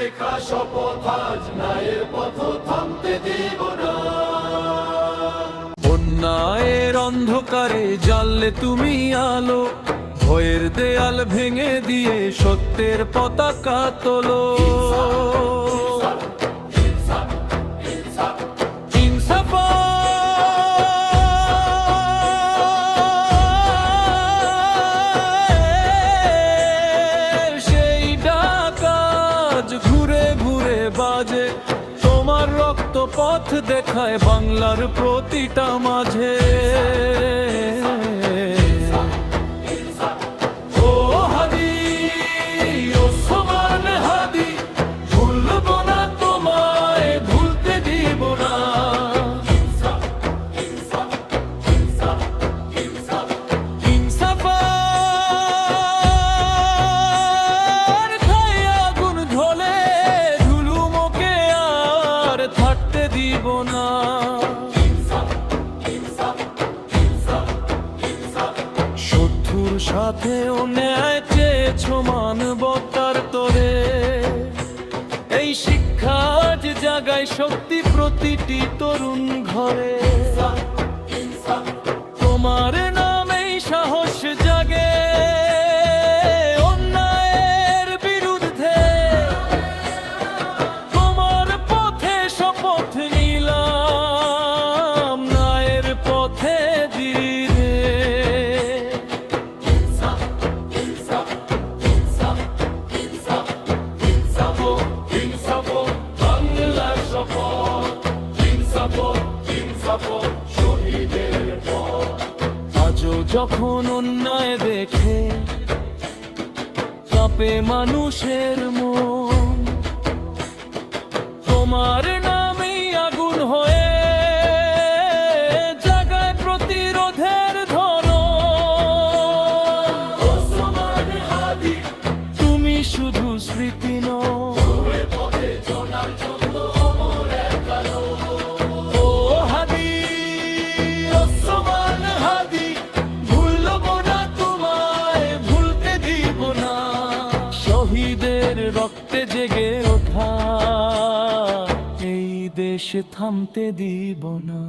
লেখা শপথ আজ ন্যায়ের পথ থামতে দিব না। অন্যায়ের অন্ধকারে জ্বাললে তুমি আলো, ভয়ের দেয়াল ভেঙে দিয়ে সত্যের পতাকা তোলো। সেই ডাক আজ ঘুরে ঘুরে বাজে, তোমার রক্ত পথ দেখায় বাংলার প্রতিটা মাঝে। ও হাদি, ও সমান হাদি, ভুলবো না তোমায়, ভুলতে দিব না। ইনসাফার খায় আগুন ঝোলে, ঝুলুমকে আর থাকতে দিব না। শত্রুর সাথেও ন্যায় চেয়েছো মানবতার তোরে, এই শিক্ষা আজ জাগায় শক্তি প্রতিটি তরুণ ঘরে। তোমার নামেই সাহস জাগে অন্যায়ের বিরুদ্ধে, তোমার পথে শপথ নিলাম ন্যায়ের পথে ধীরে। বাংলার শপথ, শহীদের পথ। আজও যখন অন্যায় দেখে কাঁপে মানুষের মন, তোমার নামেই আগুন হয়ে জাগায় প্রতিরোধের ধরন। তুমি শুধু স্মৃতি নও, ও হাদি, ও সমান হাদি, ভুলবো না তোমায়, ভুলতে দিব না। শহীদের রক্তে জেগে ওঠা এই দেশ থামতে দিব না।